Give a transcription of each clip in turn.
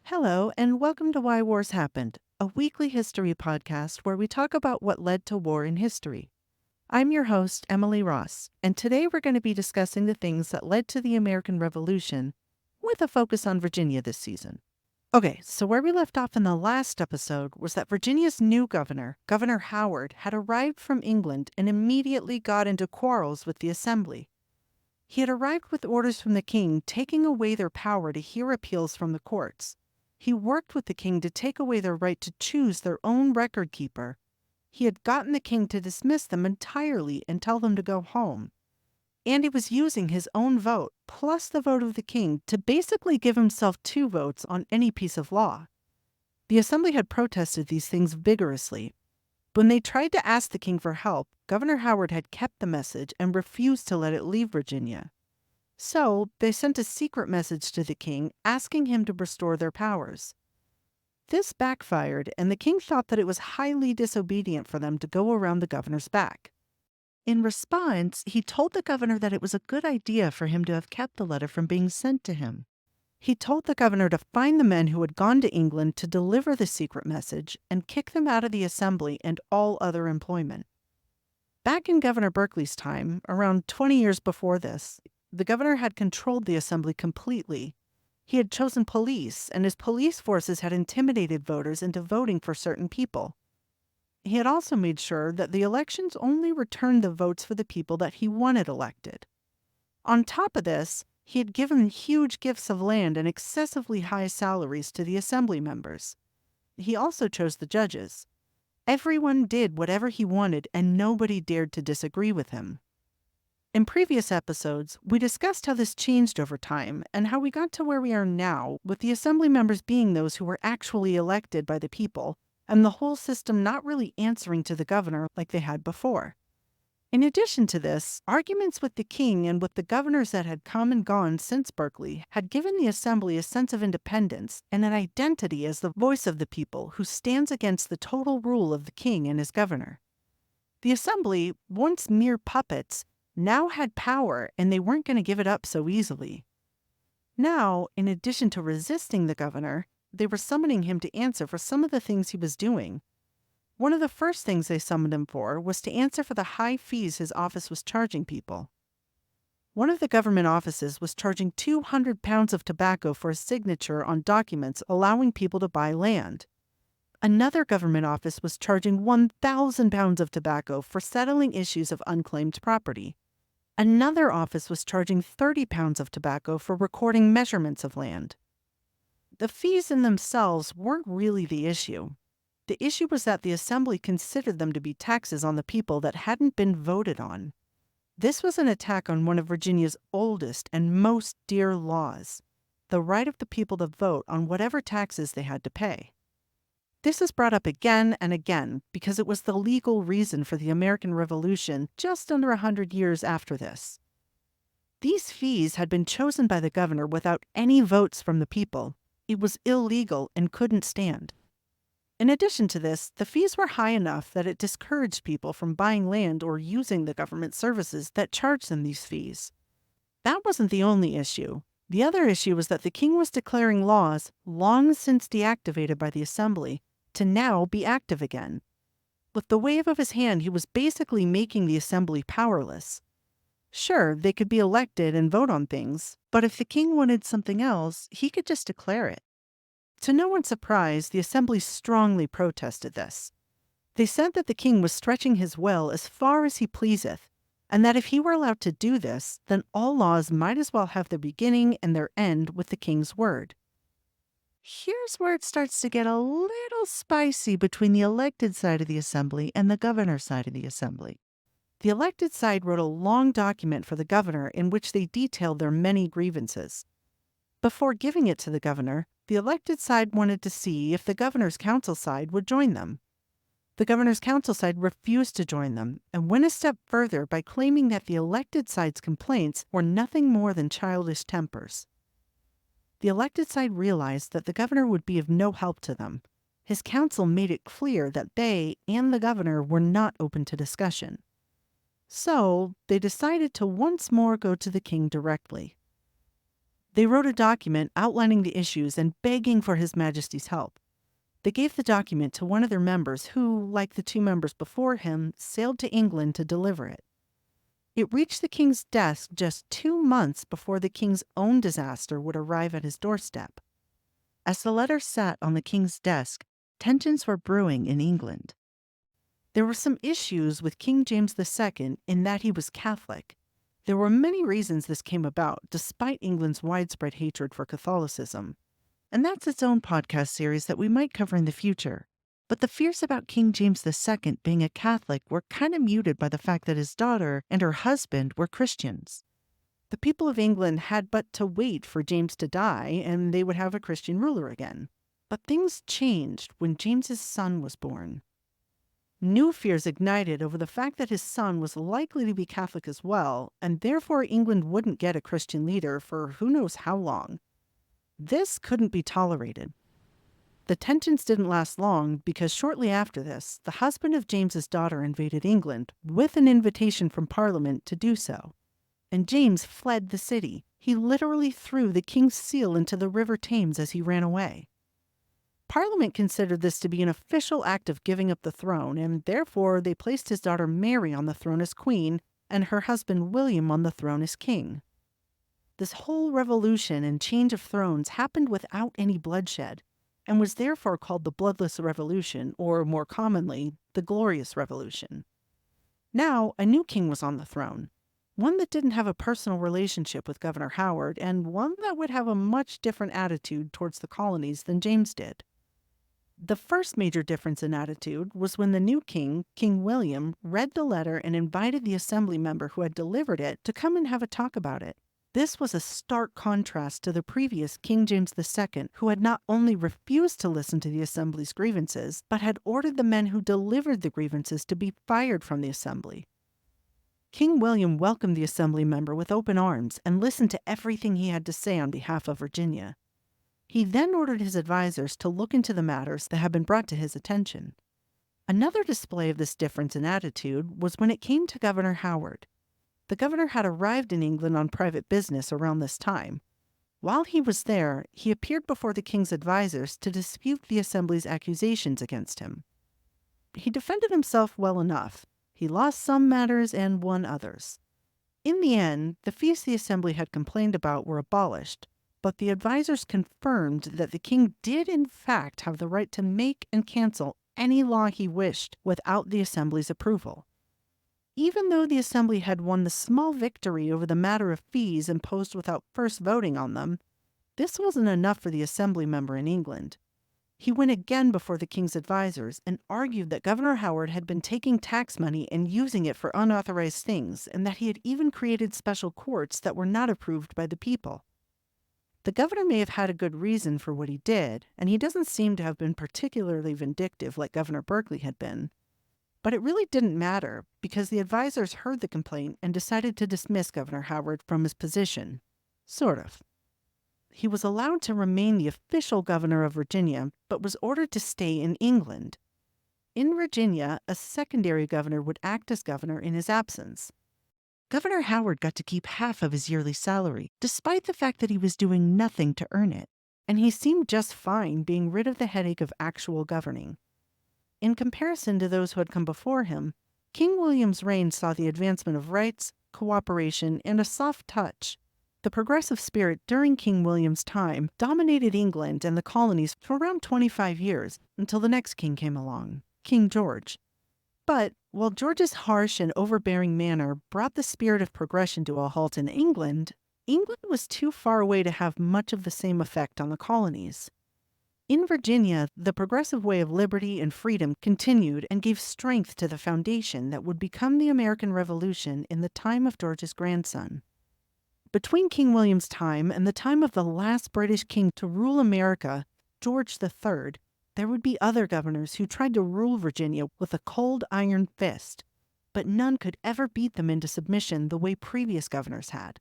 Hello, and welcome to Why Wars Happened, a weekly history podcast where we talk about what led to war in history. I'm your host, Emily Ross, and today we're going to be discussing the things that led to the American Revolution, with a focus on Virginia this season. Okay, so where we left off in the last episode was that Virginia's new governor, Governor Howard, had arrived from England and immediately got into quarrels with the Assembly. He had arrived with orders from the king taking away their power to hear appeals from the courts. He worked with the king to take away their right to choose their own record keeper. He had gotten the king to dismiss them entirely and tell them to go home. And he was using his own vote, plus the vote of the king, to basically give himself two votes on any piece of law. The assembly had protested these things vigorously. When they tried to ask the king for help, Governor Howard had kept the message and refused to let it leave Virginia. So they sent a secret message to the king asking him to restore their powers. This backfired, and the king thought that it was highly disobedient for them to go around the governor's back. In response, he told the governor that it was a good idea for him to have kept the letter from being sent to him. He told the governor to find the men who had gone to England to deliver the secret message and kick them out of the assembly and all other employment. Back in Governor Berkeley's time, around 20 years before this, the governor had controlled the assembly completely. He had chosen police, and his police forces had intimidated voters into voting for certain people. He had also made sure that the elections only returned the votes for the people that he wanted elected. On top of this, he had given huge gifts of land and excessively high salaries to the assembly members. He also chose the judges. Everyone did whatever he wanted, and nobody dared to disagree with him. In previous episodes, we discussed how this changed over time and how we got to where we are now, with the assembly members being those who were actually elected by the people, and the whole system not really answering to the governor like they had before. In addition to this, arguments with the king and with the governors that had come and gone since Berkeley had given the assembly a sense of independence and an identity as the voice of the people who stands against the total rule of the king and his governor. The assembly, once mere puppets, now had power, and they weren't going to give it up so easily. Now, in addition to resisting the governor, they were summoning him to answer for some of the things he was doing. One of the first things they summoned him for was to answer for the high fees his office was charging people. One of the government offices was charging 200 pounds of tobacco for a signature on documents allowing people to buy land. Another government office was charging 1,000 pounds of tobacco for settling issues of unclaimed property. Another office was charging 30 pounds of tobacco for recording measurements of land. The fees in themselves weren't really the issue. The issue was that the assembly considered them to be taxes on the people that hadn't been voted on. This was an attack on one of Virginia's oldest and most dear laws, the right of the people to vote on whatever taxes they had to pay. This is brought up again and again because it was the legal reason for the American Revolution just under 100 years after this. These fees had been chosen by the governor without any votes from the people. It was illegal and couldn't stand. In addition to this, the fees were high enough that it discouraged people from buying land or using the government services that charged them these fees. That wasn't the only issue. The other issue was that the king was declaring laws long since deactivated by the assembly to now be active again. With the wave of his hand, he was basically making the assembly powerless. Sure, they could be elected and vote on things, but if the king wanted something else, he could just declare it. To no one's surprise, the assembly strongly protested this. They said that the king was stretching his will as far as he pleaseth, and that if he were allowed to do this, then all laws might as well have their beginning and their end with the king's word. Here's where it starts to get a little spicy between the elected side of the assembly and the governor's side of the assembly. The elected side wrote a long document for the governor in which they detailed their many grievances. Before giving it to the governor, the elected side wanted to see if the governor's council side would join them. The governor's council side refused to join them and went a step further by claiming that the elected side's complaints were nothing more than childish tempers. The elected side realized that the governor would be of no help to them. His council made it clear that they and the governor were not open to discussion. So they decided to once more go to the king directly. They wrote a document outlining the issues and begging for His Majesty's help. They gave the document to one of their members who, like the two members before him, sailed to England to deliver it. It reached the king's desk just 2 months before the king's own disaster would arrive at his doorstep. As the letter sat on the king's desk, tensions were brewing in England. There were some issues with King James II in that he was Catholic. There were many reasons this came about, despite England's widespread hatred for Catholicism. And that's its own podcast series that we might cover in the future. But the fears about King James II being a Catholic were kind of muted by the fact that his daughter and her husband were Christians. The people of England had but to wait for James to die, and they would have a Christian ruler again. But things changed when James's son was born. New fears ignited over the fact that his son was likely to be Catholic as well, and therefore England wouldn't get a Christian leader for who knows how long. This couldn't be tolerated. The tensions didn't last long because shortly after this, the husband of James's daughter invaded England with an invitation from Parliament to do so. And James fled the city. He literally threw the king's seal into the River Thames as he ran away. Parliament considered this to be an official act of giving up the throne, and therefore they placed his daughter Mary on the throne as queen and her husband William on the throne as king. This whole revolution and change of thrones happened without any bloodshed, and was therefore called the Bloodless Revolution, or more commonly, the Glorious Revolution. Now, a new king was on the throne, one that didn't have a personal relationship with Governor Howard, and one that would have a much different attitude towards the colonies than James did. The first major difference in attitude was when the new king, King William, read the letter and invited the assembly member who had delivered it to come and have a talk about it. This was a stark contrast to the previous King James II, who had not only refused to listen to the assembly's grievances, but had ordered the men who delivered the grievances to be fired from the assembly. King William welcomed the assembly member with open arms and listened to everything he had to say on behalf of Virginia. He then ordered his advisors to look into the matters that had been brought to his attention. Another display of this difference in attitude was when it came to Governor Howard. The governor had arrived in England on private business around this time. While he was there, he appeared before the king's advisors to dispute the assembly's accusations against him. He defended himself well enough. He lost some matters and won others. In the end, the fees the assembly had complained about were abolished, but the advisors confirmed that the king did in fact have the right to make and cancel any law he wished without the assembly's approval. Even though the assembly had won the small victory over the matter of fees imposed without first voting on them, this wasn't enough for the assembly member in England. He went again before the king's advisors and argued that Governor Howard had been taking tax money and using it for unauthorized things, and that he had even created special courts that were not approved by the people. The governor may have had a good reason for what he did, and he doesn't seem to have been particularly vindictive like Governor Berkeley had been. But it really didn't matter, because the advisors heard the complaint and decided to dismiss Governor Howard from his position. Sort of. He was allowed to remain the official governor of Virginia, but was ordered to stay in England. In Virginia, a secondary governor would act as governor in his absence. Governor Howard got to keep half of his yearly salary, despite the fact that he was doing nothing to earn it, and he seemed just fine being rid of the headache of actual governing. In comparison to those who had come before him, King William's reign saw the advancement of rights, cooperation, and a soft touch. The progressive spirit during King William's time dominated England and the colonies for around 25 years, until the next king came along, King George. But while George's harsh and overbearing manner brought the spirit of progression to a halt in England, England was too far away to have much of the same effect on the colonies. In Virginia, the progressive way of liberty and freedom continued and gave strength to the foundation that would become the American Revolution in the time of George's grandson. Between King William's time and the time of the last British king to rule America, George III, there would be other governors who tried to rule Virginia with a cold iron fist, but none could ever beat them into submission the way previous governors had.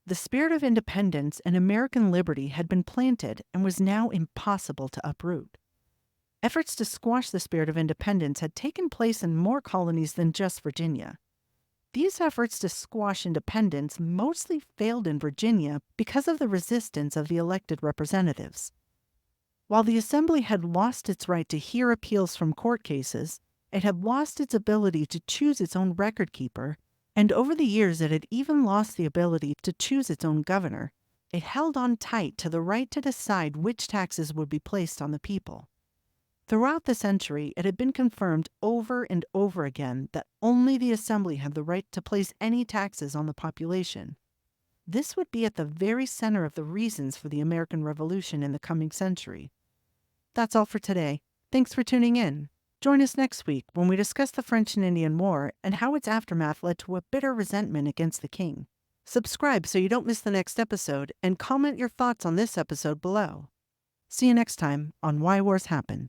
The spirit of independence and American liberty had been planted and was now impossible to uproot. Efforts to squash the spirit of independence had taken place in more colonies than just Virginia. These efforts to squash independence mostly failed in Virginia because of the resistance of the elected representatives. While the Assembly had lost its right to hear appeals from court cases, it had lost its ability to choose its own record keeper, and over the years it had even lost the ability to choose its own governor. It held on tight to the right to decide which taxes would be placed on the people. Throughout the century, it had been confirmed over and over again that only the Assembly had the right to place any taxes on the population. This would be at the very center of the reasons for the American Revolution in the coming century. That's all for today. Thanks for tuning in. Join us next week when we discuss the French and Indian War and how its aftermath led to a bitter resentment against the king. Subscribe so you don't miss the next episode and comment your thoughts on this episode below. See you next time on Why Wars Happened.